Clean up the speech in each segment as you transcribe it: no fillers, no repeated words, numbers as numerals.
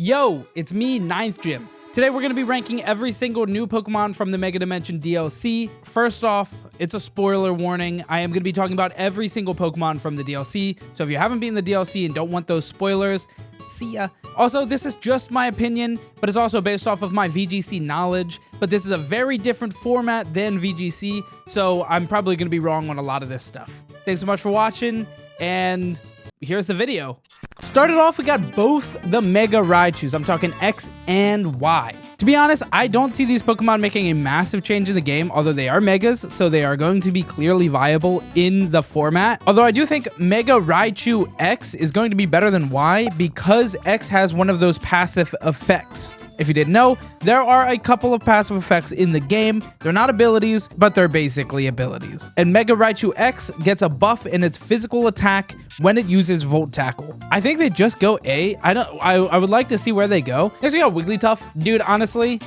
Yo, it's me, Ninth Gym. Today we're going to be ranking every single new Pokemon from the Mega Dimension DLC. First off, it's a spoiler warning. I am going to be talking about every single Pokemon from the DLC. So if you haven't beaten the DLC and don't want those spoilers, see ya. Also, this is just my opinion, but it's also based off of my VGC knowledge. But this is a very different format than VGC, so I'm probably going to be wrong on a lot of this stuff. Thanks so much for watching, and here's the video. Started off, we got both the Mega Raichus. I'm talking X and Y. To be honest, I don't see these Pokemon making a massive change in the game, although they are Megas, so they are going to be clearly viable in the format. Although I do think Mega Raichu X is going to be better than Y because X has one of those passive effects. If you didn't know, there are a couple of passive effects in the game. They're not abilities, but they're basically abilities. And Mega Raichu X gets a buff in its physical attack when it uses Volt Tackle. I think they just go A. I would like to see where they go. Next we got Wigglytuff. Dude, honestly,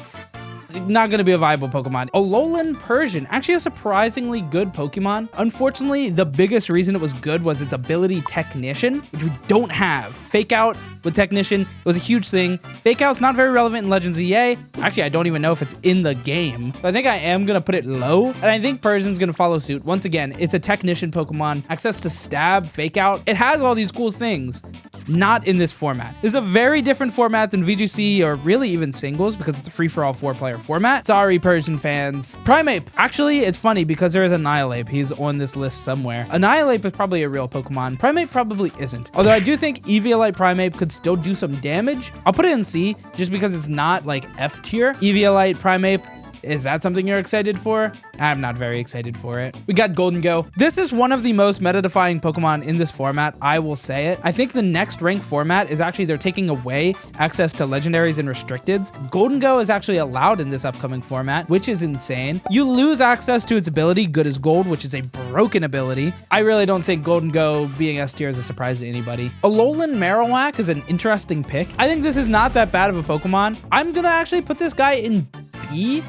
not going to be a viable Pokemon. Alolan Persian, actually a surprisingly good Pokemon. Unfortunately, the biggest reason it was good was its ability Technician, which we don't have. Fake Out with Technician, it was a huge thing. Fake Out's not very relevant in Legends EA. Actually, I don't even know if it's in the game. But I think I am going to put it low, and I think Persian's going to follow suit. Once again, it's a Technician Pokemon. Access to Stab, Fake Out. It has all these cool things. Not in this format. This is a very different format than VGC or really even singles because it's a free-for-all 4-player format. Sorry, Persian fans. Primeape. Actually, it's funny because there is Annihilape. He's on this list somewhere. Annihilape is probably a real Pokemon. Primeape probably isn't. Although I do think Eviolite Primeape could still do some damage. I'll put it in C just because it's not like F tier. Eviolite Primeape. Is that something you're excited for? I'm not very excited for it. We got Gholdengo. This is one of the most meta-defying Pokemon in this format, I will say it. I think the next ranked format is actually they're taking away access to legendaries and restricteds. Gholdengo is actually allowed in this upcoming format, which is insane. You lose access to its ability, Good as Gold, which is a broken ability. I really don't think Gholdengo being S tier is a surprise to anybody. Alolan Marowak is an interesting pick. I think this is not that bad of a Pokemon. I'm gonna actually put this guy in B.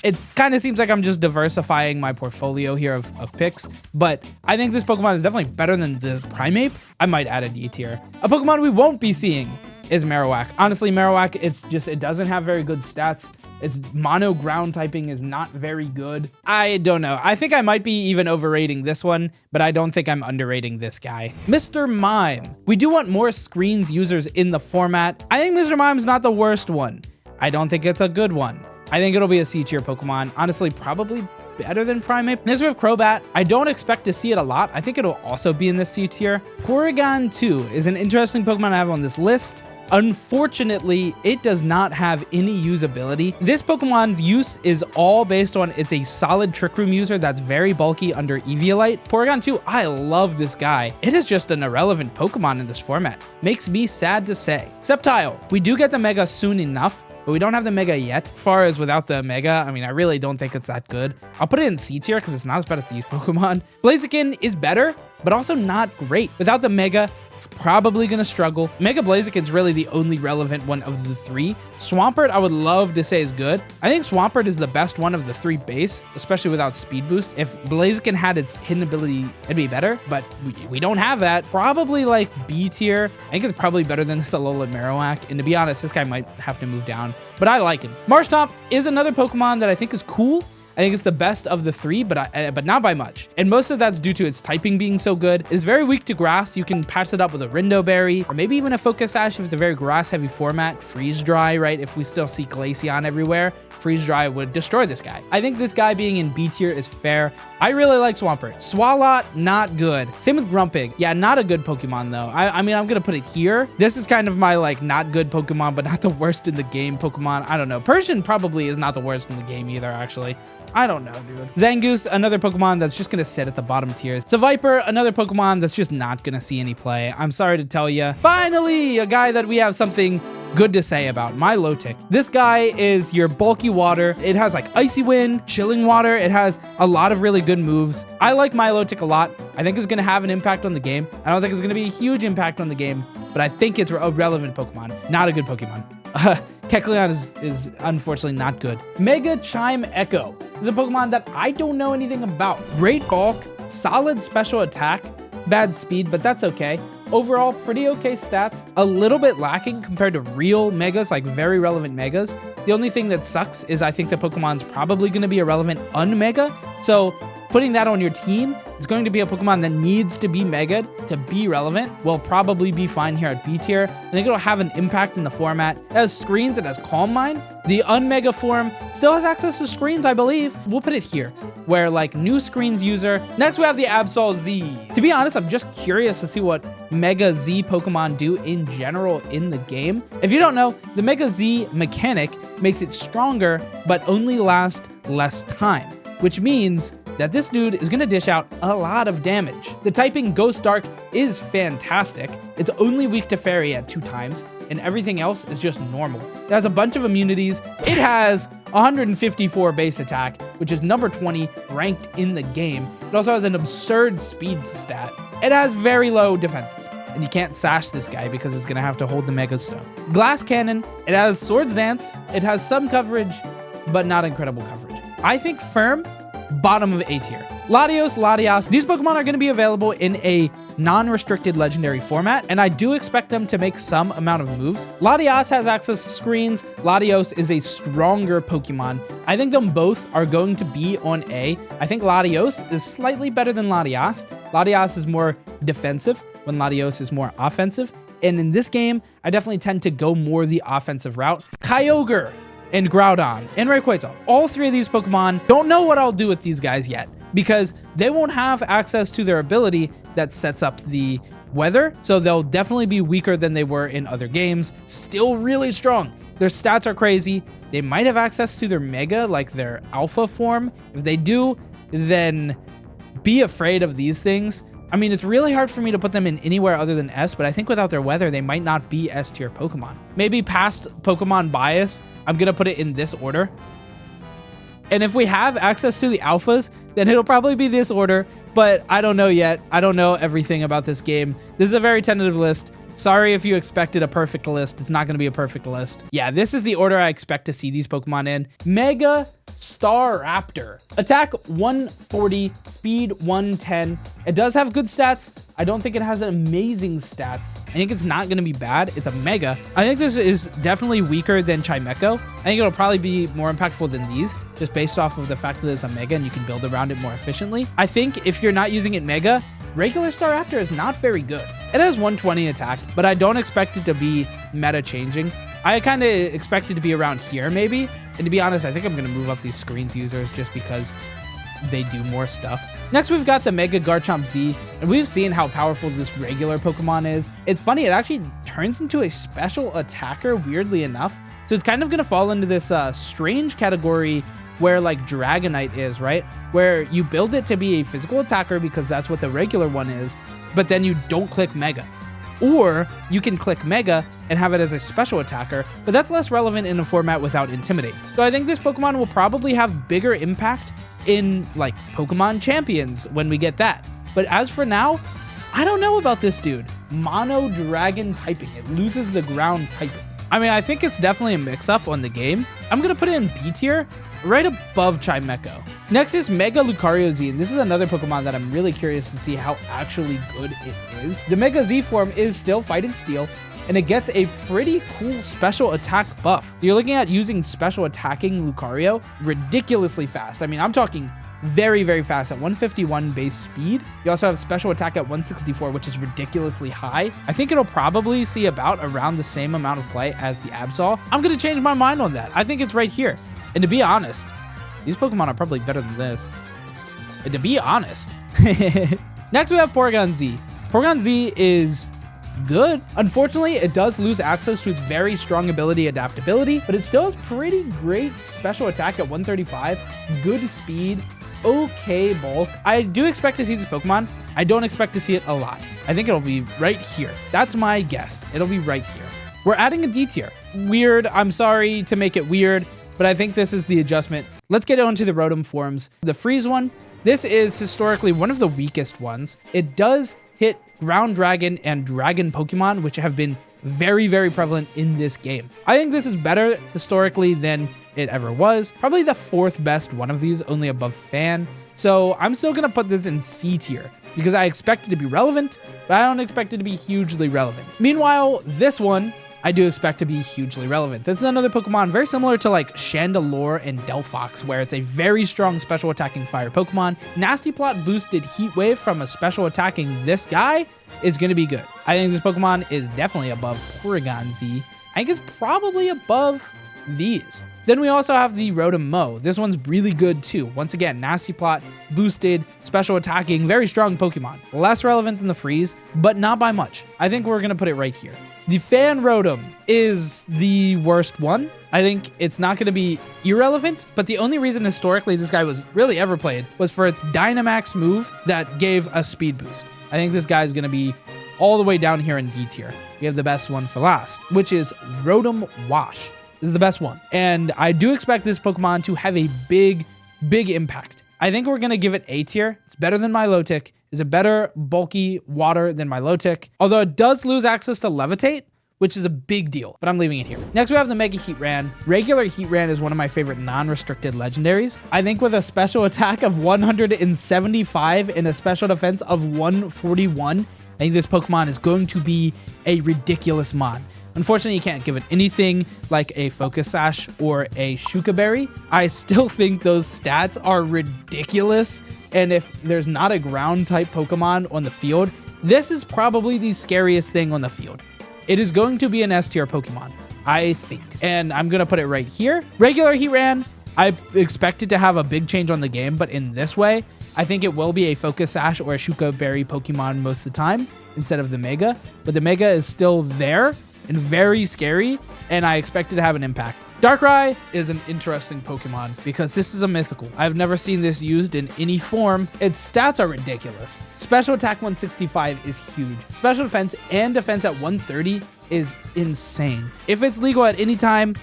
It kind of seems like I'm just diversifying my portfolio here of picks, but I think this Pokemon is definitely better than the Primeape. I might add a D tier. A Pokemon we won't be seeing is Marowak. Honestly, Marowak, it doesn't have very good stats. Its mono ground typing is not very good. I don't know. I think I might be even overrating this one, but I don't think I'm underrating this guy. Mr. Mime. We do want more screens users in the format. I think Mr. Mime's not the worst one. I don't think it's a good one. I think it'll be a C tier Pokemon. Honestly, probably better than Primeape. Next we have Crobat. I don't expect to see it a lot. I think it'll also be in this C tier. Porygon-Z is an interesting Pokemon I have on this list. Unfortunately, it does not have any usability. This Pokemon's use is all based on it's a solid Trick Room user that's very bulky under Eviolite. Porygon-Z, I love this guy. It is just an irrelevant Pokemon in this format. Makes me sad to say. Sceptile. We do get the Mega soon enough, but we don't have the Mega yet. As far as without the Mega, I mean, I really don't think it's that good. I'll put it in C tier because it's not as bad as these Pokemon. Blaziken is better, but also not great. Without the Mega, it's probably going to struggle. Mega Blaziken's really the only relevant one of the three. Swampert, I would love to say is good. I think Swampert is the best one of the three base, especially without Speed Boost. If Blaziken had its hidden ability, it'd be better, but we don't have that. Probably like B tier. I think it's probably better than this Alolan Marowak. And to be honest, this guy might have to move down, but I like him. Marshtomp is another Pokemon that I think is cool. I think it's the best of the three, but not by much. And most of that's due to its typing being so good. It's very weak to grass. You can patch it up with a Rindo Berry, or maybe even a Focus Sash if it's a very grass-heavy format. Freeze Dry, right? If we still see Glaceon everywhere, Freeze Dry would destroy this guy. I think this guy being in B tier is fair. I really like Swampert. Swalot, not good. Same with Grumpig. Yeah, not a good Pokemon though. I mean, I'm gonna put it here. This is kind of my like not good Pokemon, but not the worst in the game Pokemon. I don't know. Persian probably is not the worst in the game either, actually. I don't know, dude. Zangoose, another Pokemon that's just gonna sit at the bottom tiers. Seviper, another Pokemon that's just not gonna see any play. I'm sorry to tell you. Finally, a guy that we have something good to say about, Milotic. This guy is your bulky water. It has like Icy Wind, Chilling Water. It has a lot of really good moves. I like Milotic a lot. I think it's gonna have an impact on the game. I don't think it's gonna be a huge impact on the game, but I think it's a relevant Pokemon, not a good Pokemon. Kecleon is unfortunately not good. Mega Chimecho is a Pokemon that I don't know anything about. Great bulk, solid special attack, bad speed, but that's okay. overall, pretty okay stats. A little bit lacking compared to real megas, like very relevant megas. The only thing that sucks is I think the Pokemon's probably going to be a relevant unmega. So putting that on your team is going to be a Pokemon that needs to be mega to be relevant. Will probably be fine here at B tier. I think it'll have an impact in the format. It has screens, it has Calm Mind. The unmega form still has access to screens, I believe. We'll put it here, where like new screens user. Next, we have the Absol Z. To be honest, I'm just curious to see what Mega Z Pokemon do in general in the game. If you don't know, the Mega Z mechanic makes it stronger, but only last less time, which means that this dude is gonna dish out a lot of damage. The typing Ghost Dark is fantastic. It's only weak to Fairy at 2 times, and everything else is just normal. It has a bunch of immunities. It has 154 base attack, which is number 20 ranked in the game. It also has an absurd speed stat. It has very low defenses, and you can't sash this guy because it's gonna have to hold the Mega Stone. Glass Cannon, it has Swords Dance. It has some coverage, but not incredible coverage. I think firm, bottom of A tier. Latios Latias. These Pokemon are going to be available in a non-restricted legendary format, and I do expect them to make some amount of moves. Latias has access to screens. Latios is a stronger Pokemon. I think them both are going to be on A. I think Latios is slightly better than Latias. Latias is more defensive when Latios is more offensive. And in this game, I definitely tend to go more the offensive route. Kyogre and Groudon and Rayquaza. All 3 of these Pokemon, don't know what I'll do with these guys yet because they won't have access to their ability that sets up the weather. So they'll definitely be weaker than they were in other games. Still really strong. Their stats are crazy. They might have access to their mega, like their alpha form. If they do, then be afraid of these things. I mean, it's really hard for me to put them in anywhere other than S, but I think without their weather, they might not be S tier Pokemon. Maybe past Pokemon bias, I'm gonna put it in this order. And if we have access to the alphas, then it'll probably be this order, but I don't know yet. I don't know everything about this game. This is a very tentative list. Sorry if you expected a perfect list. It's not gonna be a perfect list. Yeah, this is the order I expect to see these Pokemon in. Mega Staraptor. Attack 140, speed 110. It does have good stats. I don't think it has amazing stats. I think it's not going to be bad. It's a mega. I think this is definitely weaker than Chimecho. I think it'll probably be more impactful than these, just based off of the fact that it's a mega and you can build around it more efficiently. I think if you're not using it mega, regular Staraptor is not very good. It has 120 attack, but I don't expect it to be meta changing. I kind of expect it to be around here maybe. And to be honest, I think I'm going to move up these screens users just because they do more stuff. Next, we've got the Mega Garchomp Z, and we've seen how powerful this regular Pokemon is. It's funny, it actually turns into a special attacker, weirdly enough. So it's kind of going to fall into this strange category where like Dragonite is, right? Where you build it to be a physical attacker because that's what the regular one is, but then you don't click Mega. Or you can click Mega and have it as a special attacker, but that's less relevant in a format without Intimidate. So I think this Pokemon will probably have bigger impact in like Pokemon Champions when we get that. But as for now, I don't know about this dude. Mono Dragon typing. It loses the ground typing. I mean, I think it's definitely a mix-up on the game. I'm going to put it in B tier, right above Chimecho. Next is Mega Lucario Z, and this is another Pokemon that I'm really curious to see how actually good it is. The Mega Z form is still Fighting Steel, and it gets a pretty cool special attack buff. You're looking at using special attacking Lucario ridiculously fast. I mean, I'm talking very, very fast at 151 base speed. You also have special attack at 164, which is ridiculously high. I think it'll probably see about around the same amount of play as the Absol. I'm going to change my mind on that. I think it's right here. And to be honest, these Pokemon are probably better than this. And to be honest. Next, we have Porygon-Z. Porygon-Z is good. Unfortunately, it does lose access to its very strong ability Adaptability, but it still has pretty great special attack at 135, good speed, okay bulk. I do expect to see this Pokemon. I don't expect to see it a lot. I think it'll be right here. That's my guess. It'll be right here. We're adding a D tier. Weird. I'm sorry to make it weird, but I think this is the adjustment. Let's get on to the Rotom Forms. The Freeze one, this is historically one of the weakest ones. It does hit Ground Dragon and Dragon Pokemon, which have been very, very prevalent in this game. I think this is better historically than it ever was. Probably the 4th best one of these, only above Fan. So I'm still gonna put this in C tier. because I expect it to be relevant, but I don't expect it to be hugely relevant. Meanwhile, this one, I do expect to be hugely relevant. This is another Pokemon very similar to like Chandelure and Delphox, where it's a very strong special attacking fire Pokemon. Nasty Plot boosted Heat Wave from a special attacking this guy is going to be good. I think this Pokemon is definitely above Porygon-Z. I think it's probably above these. Then we also have the Rotom Mo. This one's really good too. Once again, Nasty Plot, boosted, special attacking, very strong Pokemon. Less relevant than the Freeze, but not by much. I think we're going to put it right here. The Fan Rotom is the worst one. I think it's not going to be irrelevant, but the only reason historically this guy was really ever played was for its Dynamax move that gave a speed boost. I think this guy is going to be all the way down here in D tier. We have the best one for last, which is Rotom Wash. This is the best one. And I do expect this Pokemon to have a big impact. I think we're going to give it A tier. It's better than Milotic. Is a better bulky water than Milotic, although it does lose access to Levitate, which is a big deal, but I'm leaving it here. Next, we have the Mega Heatran. Regular Heatran is one of my favorite non-restricted legendaries. I think with a special attack of 175 and a special defense of 141, I think this Pokemon is going to be a ridiculous mon. Unfortunately, you can't give it anything like a Focus Sash or a Shuka Berry. I still think those stats are ridiculous. And if there's not a ground type Pokemon on the field, this is probably the scariest thing on the field. It is going to be an S tier Pokemon, I think. And I'm going to put it right here. Regular Heatran, I expect it to have a big change on the game, but in this way, I think it will be a Focus Sash or a Shuka Berry Pokemon most of the time instead of the Mega. But the Mega is still there and very scary, and I expect it to have an impact. Darkrai is an interesting Pokemon because this is a mythical. I've never seen this used in any form. Its stats are ridiculous. Special attack 165 is huge. Special defense and defense at 130 is insane. If it's legal at any time,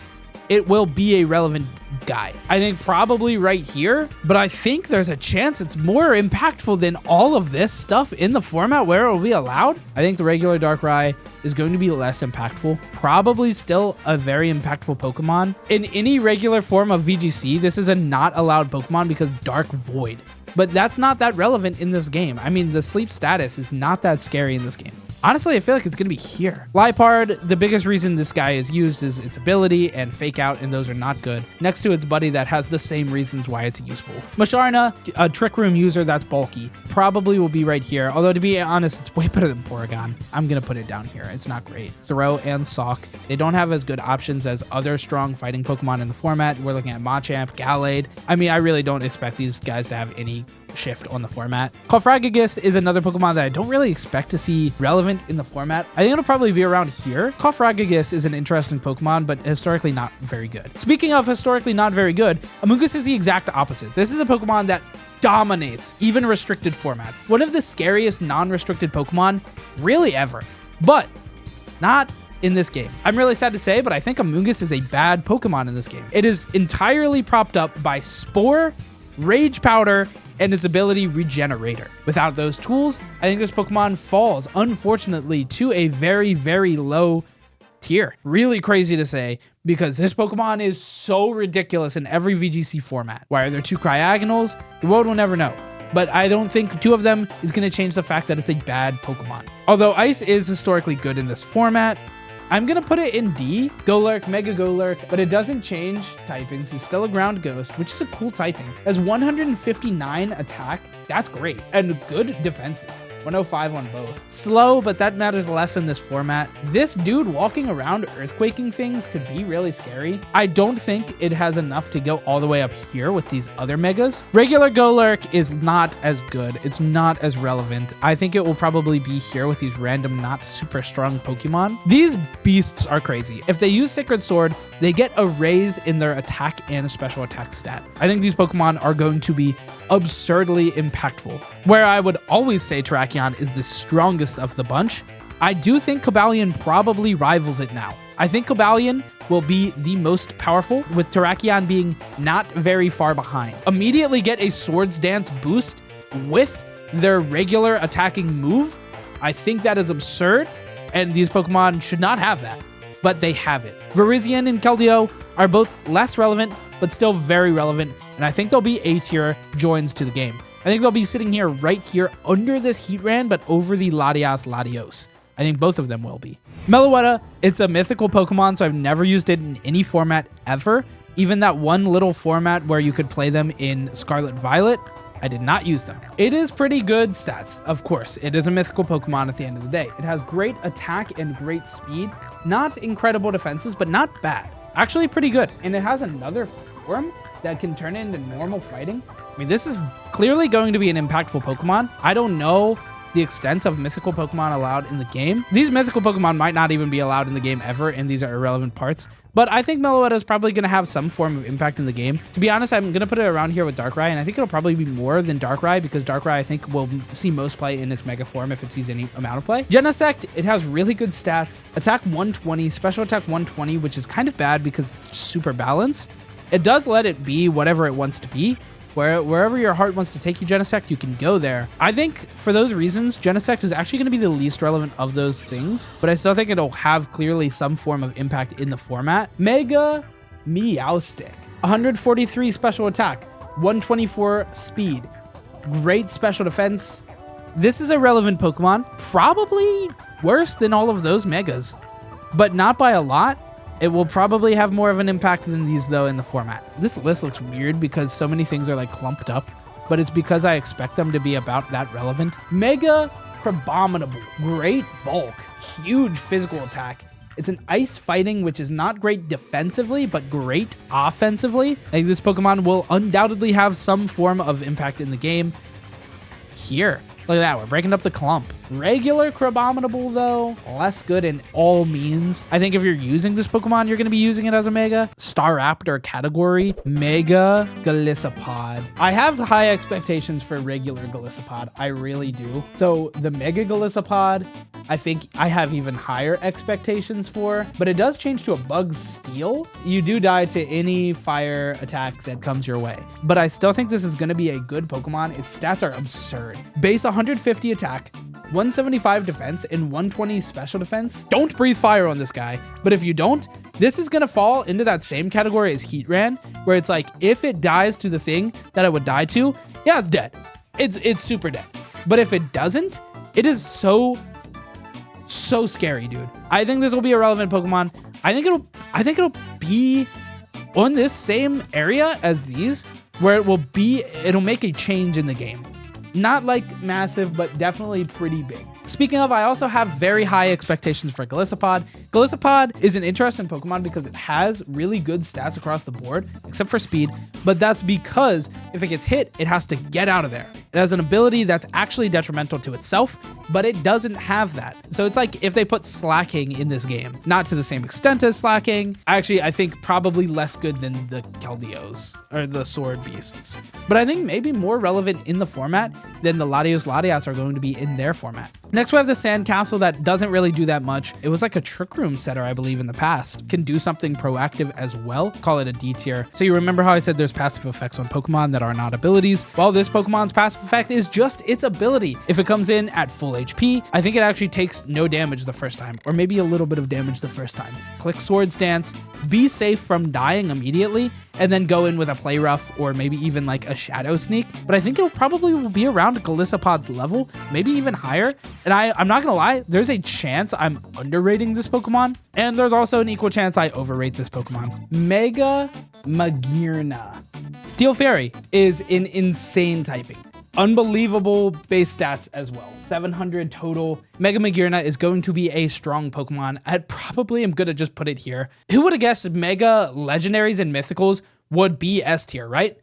it will be a relevant guy. I think probably right here, but I think there's a chance it's more impactful than all of this stuff in the format where it will be allowed. I think the regular Darkrai is going to be less impactful. Probably still a very impactful Pokemon. In any regular form of VGC, this is a not allowed Pokemon because Dark Void. But that's not that relevant in this game. I mean, the sleep status is not that scary in this game. Honestly, I feel like it's going to be here. Liepard, the biggest reason this guy is used is its ability and Fake Out, and those are not good. Next to its buddy that has the same reasons why it's useful. Musharna, a Trick Room user that's bulky, probably will be right here. Although to be honest, it's way better than Porygon. I'm going to put it down here. It's not great. Throh and Sawk, they don't have as good options as other strong fighting Pokemon in the format. We're looking at Machamp, Gallade. I mean, I really don't expect these guys to have any shift on the format. Cofragigus is another Pokemon that I don't really expect to see relevant in the format. I think it'll probably be around here. Cofragigus is an interesting Pokemon, but historically not very good. Speaking of historically not very good, Amoonguss is the exact opposite. This is a Pokemon that dominates even restricted formats. One of the scariest non-restricted Pokemon really ever, but not in this game. I'm really sad to say, but I think Amoonguss is a bad Pokemon in this game. It is entirely propped up by Spore, Rage Powder, and its ability Regenerator. Without those tools, I think this Pokemon falls, unfortunately, to a very, very low tier. Really crazy to say, because this Pokemon is so ridiculous in every VGC format. Why are there two Cryogonals? The world will never know. But I don't think two of them is going to change the fact that it's a bad Pokemon. Although Ice is historically good in this format, I'm going to put it in D, Golurk, Mega Golurk, but it doesn't change typings. It's still a ground ghost, which is a cool typing. It has 159 attack. That's great. And good defenses. 105 on both. Slow, but that matters less in this format. This dude walking around earthquaking things could be really scary. I don't think it has enough to go all the way up here with these other megas. Regular Golurk is not as good. It's not as relevant. I think it will probably be here with these random not super strong Pokemon. These beasts are crazy. If they use Sacred Sword, they get a raise in their attack and special attack stat. I think these Pokemon are going to be absurdly impactful. Where I would always say Terrakion is the strongest of the bunch, I do think Cobalion probably rivals it now. I think Cobalion will be the most powerful, with Terrakion being not very far behind. Immediately get a Swords Dance boost with their regular attacking move. I think that is absurd, and these Pokemon should not have that, but they have it. Virizion and Keldeo are both less relevant, but still very relevant, and I think they'll be A tier joins to the game. I think they'll be sitting here right here under this Heatran, but over the Latios Latios. I think both of them will be. Meloetta, it's a mythical Pokemon, so I've never used it in any format ever. Even that one little format where you could play them in Scarlet Violet, I did not use them. It is pretty good stats, of course. It is a mythical Pokemon at the end of the day. It has great attack and great speed. Not incredible defenses, but not bad. Actually pretty good. And it has another form that can turn into normal fighting. I mean, this is clearly going to be an impactful Pokemon. I don't know the extent of mythical Pokemon allowed in the game. These mythical Pokemon might not even be allowed in the game ever, and these are irrelevant parts. But I think Meloetta is probably going to have some form of impact in the game. To be honest, I'm going to put it around here with Darkrai, and I think it'll probably be more than Darkrai, because Darkrai, I think, will see most play in its Mega form if it sees any amount of play. Genesect, it has really good stats. Attack 120, Special Attack 120, which is kind of bad because it's super balanced. It does let it be whatever it wants to be. Wherever your heart wants to take you, Genesect, you can go there. I think for those reasons, Genesect is actually going to be the least relevant of those things, but I still think it'll have clearly some form of impact in the format. Mega Meowstic, 143 special attack, 124 speed, great special defense. This is a relevant Pokemon, probably worse than all of those Megas, but not by a lot. It will probably have more of an impact than these, though, in the format. This list looks weird because so many things are like clumped up, but it's because I expect them to be about that relevant. Mega Crabominable, great bulk, huge physical attack. It's an ice fighting, which is not great defensively, but great offensively. I think this Pokemon will undoubtedly have some form of impact in the game. Here, look at that, we're breaking up the clump. Regular Crabominable, though, less good in all means. I think if you're using this Pokemon, you're going to be using it as a Mega. Staraptor category, Mega Golisopod. I have high expectations for regular Golisopod. I really do. So the Mega Golisopod, I think I have even higher expectations for, but it does change to a Bug Steel. You do die to any fire attack that comes your way, but I still think this is going to be a good Pokemon. Its stats are absurd. Base 150 attack, 175 defense, and 120 special defense. Don't breathe fire on this guy, but if you don't, this is gonna fall into that same category as Heatran, where it's like, if it dies to the thing that it would die to, yeah, it's dead. It's super dead. But if it doesn't, it is so scary, dude. I think this will be a relevant Pokemon. I think it'll be on this same area as these, where it'll make a change in the game. Not like massive, but definitely pretty big. Speaking of, I also have very high expectations for Golisopod. Golisopod is an interesting Pokemon because it has really good stats across the board, except for speed, but that's because if it gets hit, it has to get out of there. It has an ability that's actually detrimental to itself, but it doesn't have that. So it's like if they put Slacking in this game, not to the same extent as Slacking. Actually, I think probably less good than the Keldeos or the Sword Beasts, but I think maybe more relevant in the format than the Latios Latias are going to be in their format. Next, we have the Sandcastle that doesn't really do that much. It was like a Trick Room setter, I believe, in the past. Can do something proactive as well. Call it a D tier. So you remember how I said there's passive effects on Pokemon that are not abilities? Well, this Pokemon's passive effect is just its ability. If it comes in at full HP, I think it actually takes no damage the first time, or maybe a little bit of damage the first time. Click Swords Dance, be safe from dying immediately, and then go in with a Play Rough or maybe even like a Shadow Sneak. But I think it'll probably will be around Golisopod's level, maybe even higher. And I'm not gonna lie, there's a chance I'm underrating this Pokemon, and there's also an equal chance I overrate this Pokemon. Mega Magearna. Steel Fairy is an insane typing. Unbelievable base stats as well. 700 total. Mega Magearna is going to be a strong Pokemon. I probably am gonna just put it here. Who would have guessed Mega Legendaries and Mythicals would be S tier, right?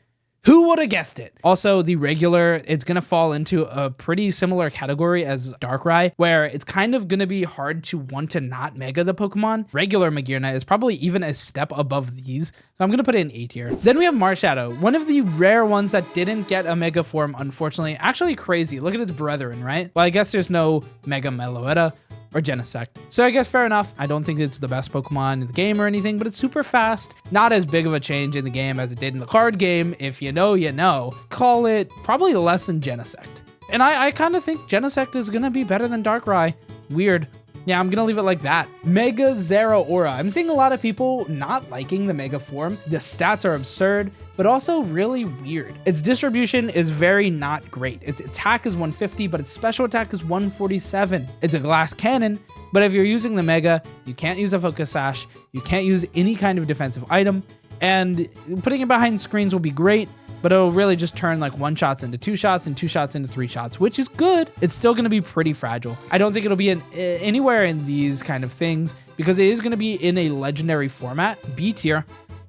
Who would have guessed it? Also, the regular, it's going to fall into a pretty similar category as Darkrai, where it's kind of going to be hard to want to not Mega the Pokemon. Regular Magearna is probably even a step above these, so I'm going to put it in A tier. Then we have Marshadow, one of the rare ones that didn't get a Mega form, unfortunately. Actually crazy. Look at its brethren, right? Well, I guess there's no Mega Meloetta or Genesect. So I guess fair enough. I don't think it's the best Pokemon in the game or anything, but it's super fast. Not as big of a change in the game as it did in the card game. If you know, you know. Call it probably less than Genesect. And I kind of think Genesect is going to be better than Darkrai. Weird. Yeah, I'm gonna leave it like that. Mega Zeraora. I'm seeing a lot of people not liking the Mega form. The stats are absurd, but also really weird. Its distribution is very not great. Its attack is 150, but its special attack is 147. It's a glass cannon, but if you're using the Mega, you can't use a Focus Sash, you can't use any kind of defensive item, and putting it behind screens will be great, but it'll really just turn like 1 shots into 2 shots and 2 shots into 3 shots, which is good. It's still going to be pretty fragile. I don't think it'll be anywhere in these kind of things because it is going to be in a legendary format, B tier.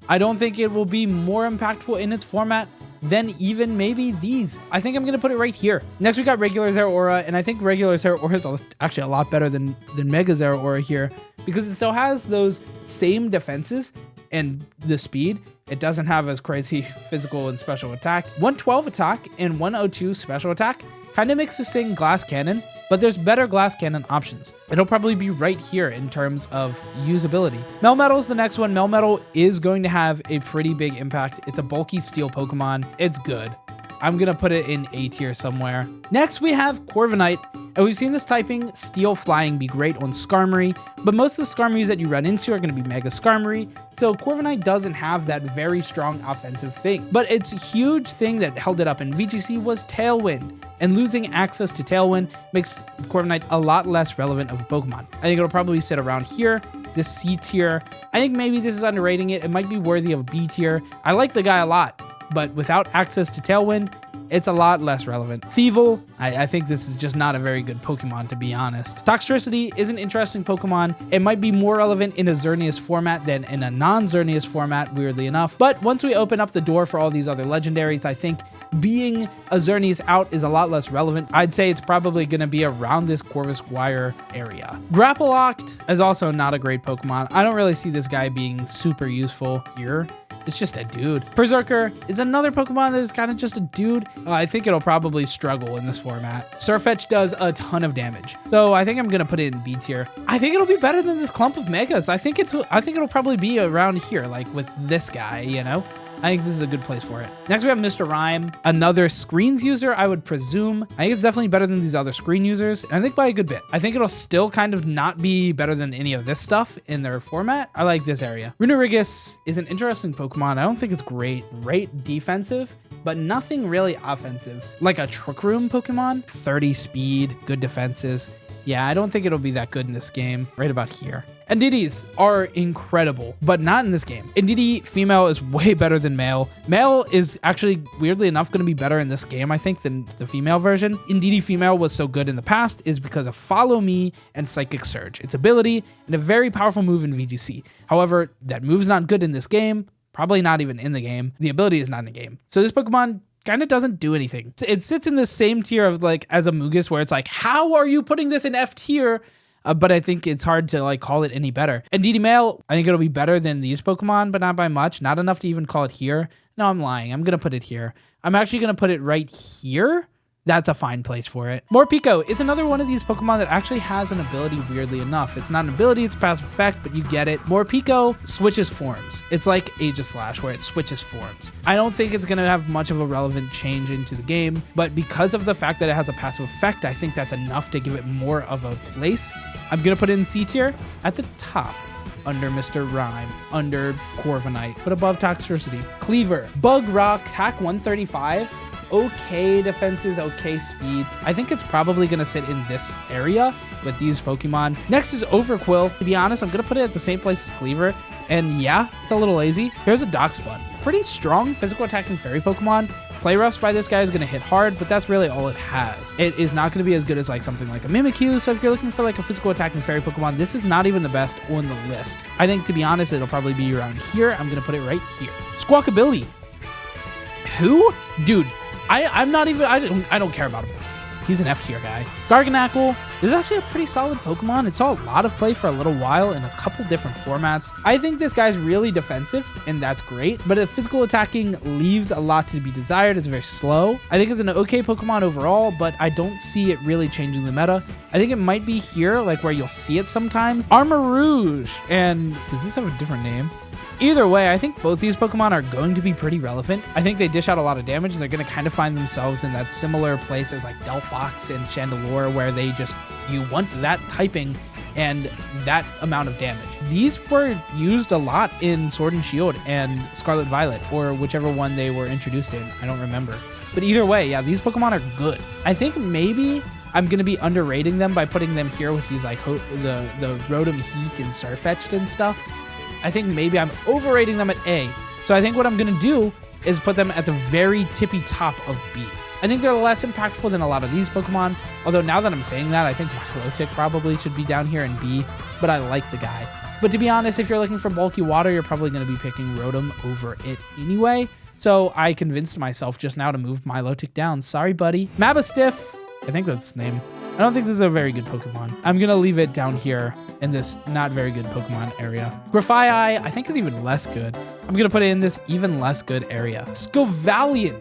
I don't think it will be more impactful in its format than even maybe these. I think I'm going to put it right here. Next, we got regular Zeraora, and I think regular Zeraora is actually a lot better than Mega Zeraora here because it still has those same defenses and the speed. It doesn't have as crazy physical and special attack. 112 attack and 102 special attack kind of makes this thing glass cannon, but there's better glass cannon options. It'll probably be right here in terms of usability. Melmetal is the next one. Melmetal is going to have a pretty big impact. It's a bulky steel Pokemon. It's good. I'm going to put it in A tier somewhere. Next, we have Corviknight. And we've seen this typing, Steel Flying, be great on Skarmory, but most of the Skarmories that you run into are going to be Mega Skarmory, so Corviknight doesn't have that very strong offensive thing. But its huge thing that held it up in VGC was Tailwind, and losing access to Tailwind makes Corviknight a lot less relevant of a Pokemon. I think it'll probably sit around here, this C tier. I think maybe this is underrating it. It might be worthy of B tier. I like the guy a lot, but without access to Tailwind, it's a lot less relevant. Thievul, I think this is just not a very good Pokemon, to be honest. Toxtricity is an interesting Pokemon. It might be more relevant in a Xerneas format than in a non-Xerneas format, weirdly enough. But once we open up the door for all these other legendaries, I think being a Xerneas out is a lot less relevant. I'd say it's probably going to be around this Corvus-Squire area. Grapple-Locked is also not a great Pokemon. I don't really see this guy being super useful here. It's just a dude. Berserker is another Pokemon that is kind of just a dude. I think it'll probably struggle in this format. Surfetch does a ton of damage, so I think I'm gonna put it in B tier. I think it'll be better than this clump of Megas. I think it'll probably be around here, like with this guy, you know? I think this is a good place for it. Next, we have Mr. Rime, another screens user, I would presume. I think it's definitely better than these other screen users, and I think by a good bit. I think it'll still kind of not be better than any of this stuff in their format. I like this area. Runerigus is an interesting Pokemon. I don't think it's great defensive, but nothing really offensive. Like a Trick Room Pokemon, 30 speed, good defenses. Yeah, I don't think it'll be that good in this game. Right about here. Ndidis are incredible, but not in this game. Ndidi female is way better than male. Male is actually, weirdly enough, going to be better in this game, I think, than the female version. Ndidi female was so good in the past is because of Follow Me and Psychic Surge, its ability, and a very powerful move in VGC. However, that move's not good in this game, probably not even in the game. The ability is not in the game. So this Pokemon kind of doesn't do anything. It sits in the same tier of like as a Mugus, where it's like, how are you putting this in F tier? But I think it's hard to like call it any better. And DD Male, I think it'll be better than these Pokemon, but not by much. Not enough to even call it here. No, I'm lying. I'm going to put it here. I'm actually going to put it right here. That's a fine place for it. Morpeko is another one of these Pokemon that actually has an ability, weirdly enough. It's not an ability, it's a passive effect, but you get it. Morpeko switches forms. It's like Aegislash, where it switches forms. I don't think it's going to have much of a relevant change into the game, but because of the fact that it has a passive effect, I think that's enough to give it more of a place. I'm going to put it in C tier at the top, under Mr. Rime, under Corviknight, but above Toxtricity. Cleaver, Bug Rock, attack 135. Okay defenses, okay speed. I think it's probably going to sit in this area with these Pokemon. Next is Overquill. To be honest, I'm going to put it at the same place as Cleaver. And yeah, it's a little lazy. Here's a Doxbun. Pretty strong physical attacking fairy Pokemon. Play Rough by this guy is going to hit hard, but that's really all it has. It is not going to be as good as like something like a Mimikyu. So if you're looking for like a physical attacking fairy Pokemon, this is not even the best on the list. I think, to be honest, it'll probably be around here. I'm going to put it right here. Squawkabilly. Who? Dude. I'm not even, I don't care about him. He's an F tier guy. Garganacl, this is actually a pretty solid Pokemon. It saw a lot of play for a little while in a couple different formats. I think this guy's really defensive, and that's great, but if physical attacking leaves a lot to be desired. It's very slow. I think it's an okay Pokemon overall, but I don't see it really changing the meta. I think it might be here, like where you'll see it sometimes. Armarouge, and does this have a different name? Either way, I think both these Pokemon are going to be pretty relevant. I think they dish out a lot of damage, and they're going to kind of find themselves in that similar place as like Delphox and Chandelure, where they just, you want that typing and that amount of damage. These were used a lot in Sword and Shield and Scarlet Violet, or whichever one they were introduced in. I don't remember. But either way, yeah, these Pokemon are good. I think maybe I'm going to be underrating them by putting them here with these like the Rotom Heat and Sirfetch'd and stuff. I think maybe I'm overrating them at A. So I think what I'm going to do is put them at the very tippy top of B. I think they're less impactful than a lot of these Pokemon, although now that I'm saying that, I think Milotic probably should be down here in B, but I like the guy. But to be honest, if you're looking for bulky water, you're probably going to be picking Rotom over it anyway. So I convinced myself just now to move Milotic down. Sorry, buddy. Mabastiff, I think that's its name. I don't think this is a very good Pokemon. I'm going to leave it down here in this not very good Pokemon area. Grafai, I think is even less good. I'm going to put it in this even less good area. Scovillain.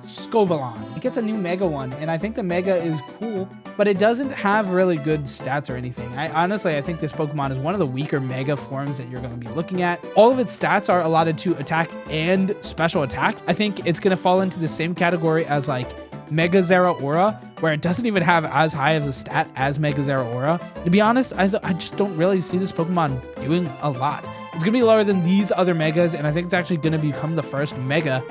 Scovillain. It gets a new Mega one, and I think the Mega is cool, but it doesn't have really good stats or anything. Honestly, I think this Pokemon is one of the weaker Mega forms that you're going to be looking at. All of its stats are allotted to attack and special attack. I think it's going to fall into the same category as like Mega Zeraora, where it doesn't even have as high of a stat as Mega Zeraora. To be honest, I just don't really see this Pokemon doing a lot. It's going to be lower than these other Megas, and I think it's actually going to become the first Mega.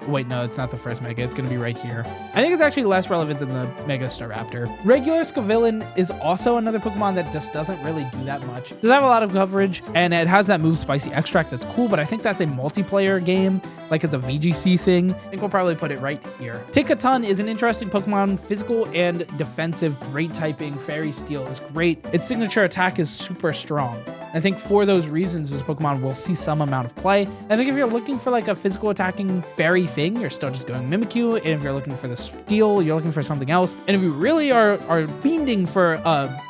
Wait, no, it's not the first Mega. It's going to be right here. I think it's actually less relevant than the Mega Staraptor. Regular Scovillain is also another Pokemon that just doesn't really do that much. It does have a lot of coverage, and it has that move Spicy Extract that's cool, but I think that's a multiplayer game. Like it's a VGC thing. I think we'll probably put it right here. Tickaton is an interesting Pokemon, physical and defensive, great typing. Fairy Steel is great. Its signature attack is super strong. I think for those reasons, this Pokemon will see some amount of play. I think if you're looking for like a physical attacking fairy thing, you're still just going Mimikyu. And if you're looking for the Steel, you're looking for something else. And if you really are fiending for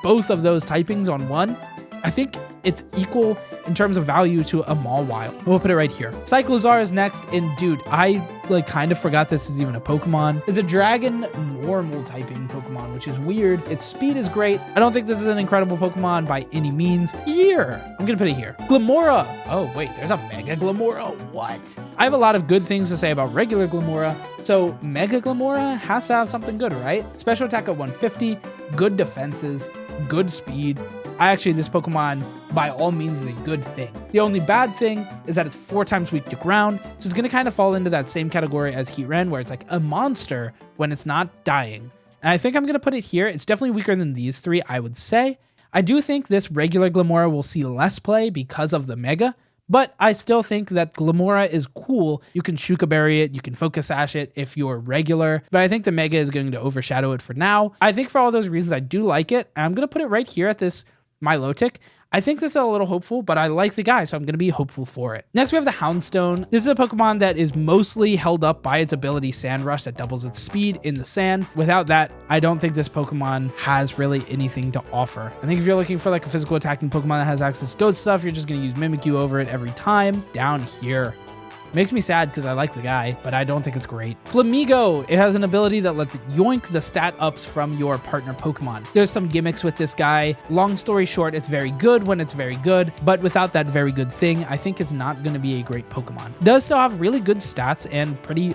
both of those typings on one, I think it's equal in terms of value to a Mawile. We'll put it right here. Cyclozar is next, and dude, I like kind of forgot this is even a Pokemon. It's a dragon normal typing Pokemon, which is weird. Its speed is great. I don't think this is an incredible Pokemon by any means. Here, I'm gonna put it here. Glamora. Oh wait, there's a Mega Glamora. What? I have a lot of good things to say about regular Glamora, so Mega Glamora has to have something good, right? Special attack at 150, good defenses, good speed. This Pokemon, by all means, is a good thing. The only bad thing is that it's 4 times weak to ground, so it's going to kind of fall into that same category as Heatran, where it's like a monster when it's not dying. And I think I'm going to put it here. It's definitely weaker than these 3, I would say. I do think this regular Glamora will see less play because of the Mega, but I still think that Glamora is cool. You can Shuka Berry it, you can Focus Sash it if you're regular, but I think the Mega is going to overshadow it for now. I think for all those reasons, I do like it. And I'm going to put it right here at this Milotic. I think this is a little hopeful, but I like the guy, so I'm going to be hopeful for it. Next, we have the Houndstone. This is a Pokemon that is mostly held up by its ability Sand Rush that doubles its speed in the sand. Without that, I don't think this Pokemon has really anything to offer. I think if you're looking for like a physical attacking Pokemon that has access to Goat stuff, you're just going to use Mimikyu over it every time. Down here. Makes me sad because I like the guy, but I don't think it's great. Flamigo, it has an ability that lets it yoink the stat ups from your partner Pokemon. There's some gimmicks with this guy. Long story short, it's very good when it's very good, but without that very good thing, I think it's not going to be a great Pokemon. It does still have really good stats and pretty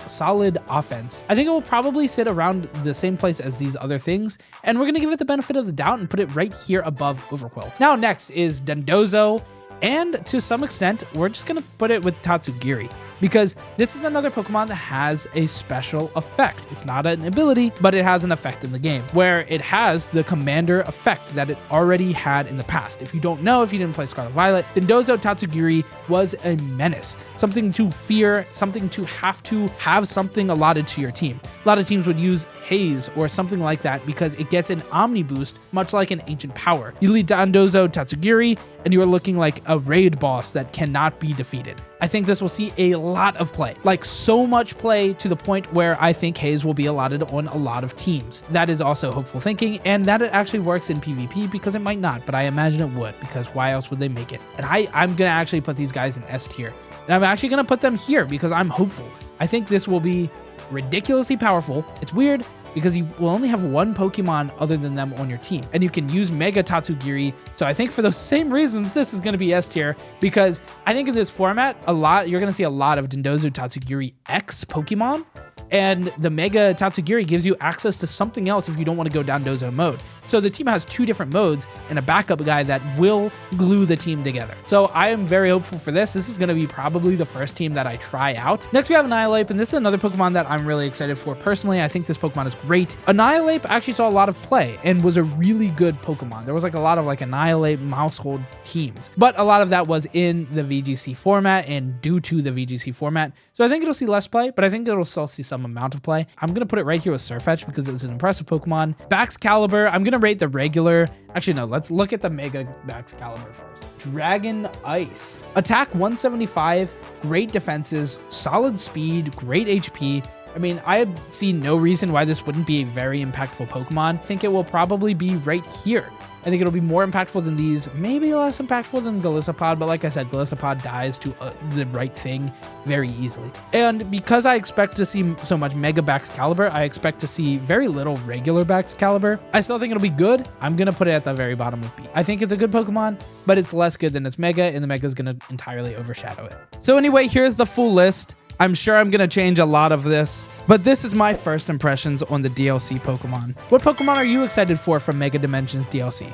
solid offense. I think it will probably sit around the same place as these other things, and we're going to give it the benefit of the doubt and put it right here above Overqwil. Now next is Dondozo. And to some extent, we're just going to put it with Tatsugiri, because this is another Pokemon that has a special effect. It's not an ability, but it has an effect in the game, where it has the Commander effect that it already had in the past. If you don't know, if you didn't play Scarlet Violet, Dondozo Tatsugiri was a menace. Something to fear, something to have something allotted to your team. A lot of teams would use Haze or something like that because it gets an Omni boost, much like an Ancient Power. You lead Dondozo Tatsugiri, and you are looking like a raid boss that cannot be defeated. I think this will see a lot of play, like so much play to the point where I think Haze will be allotted on a lot of teams. That is also hopeful thinking, and that it actually works in PvP because it might not, but I imagine it would, because why else would they make it? And I'm going to actually put these guys in S tier, and I'm actually going to put them here because I'm hopeful. I think this will be ridiculously powerful. It's weird because you will only have one Pokemon other than them on your team, and you can use Mega Tatsugiri. So I think for those same reasons, this is going to be S tier, because I think in this format, you're going to see a lot of Dondozo Tatsugiri X Pokemon, and the Mega Tatsugiri gives you access to something else if you don't want to go Dondozo mode. So the team has 2 different modes and a backup guy that will glue the team together. So I am very hopeful for this. This is going to be probably the first team that I try out. Next, we have Annihilate, and this is another Pokemon that I'm really excited for personally. I think this Pokemon is great. Annihilate actually saw a lot of play and was a really good Pokemon. There was like a lot of like Annihilate household teams, but a lot of that was in the VGC format and due to the VGC format. So I think it'll see less play, but I think it'll still see some amount of play. I'm going to put it right here with Sirfetch'd because it's an impressive Pokemon. Baxcalibur, I'm going to rate the regular. Actually, no, let's look at the Mega Baxcalibur first. Dragon Ice. Attack 175, great defenses, solid speed, great HP. I mean, I see no reason why this wouldn't be a very impactful Pokemon. I think it will probably be right here. I think it'll be more impactful than these, maybe less impactful than Golisopod, but like I said, Golisopod dies to the right thing very easily. And because I expect to see so much Mega Baxcalibur, I expect to see very little regular Baxcalibur. I still think it'll be good. I'm going to put it at the very bottom of B. I think it's a good Pokemon, but it's less good than its Mega, and the Mega is going to entirely overshadow it. So anyway, here's the full list. I'm sure I'm going to change a lot of this, but this is my first impressions on the DLC Pokemon. What Pokemon are you excited for from Mega Dimensions DLC?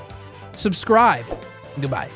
Subscribe. Goodbye.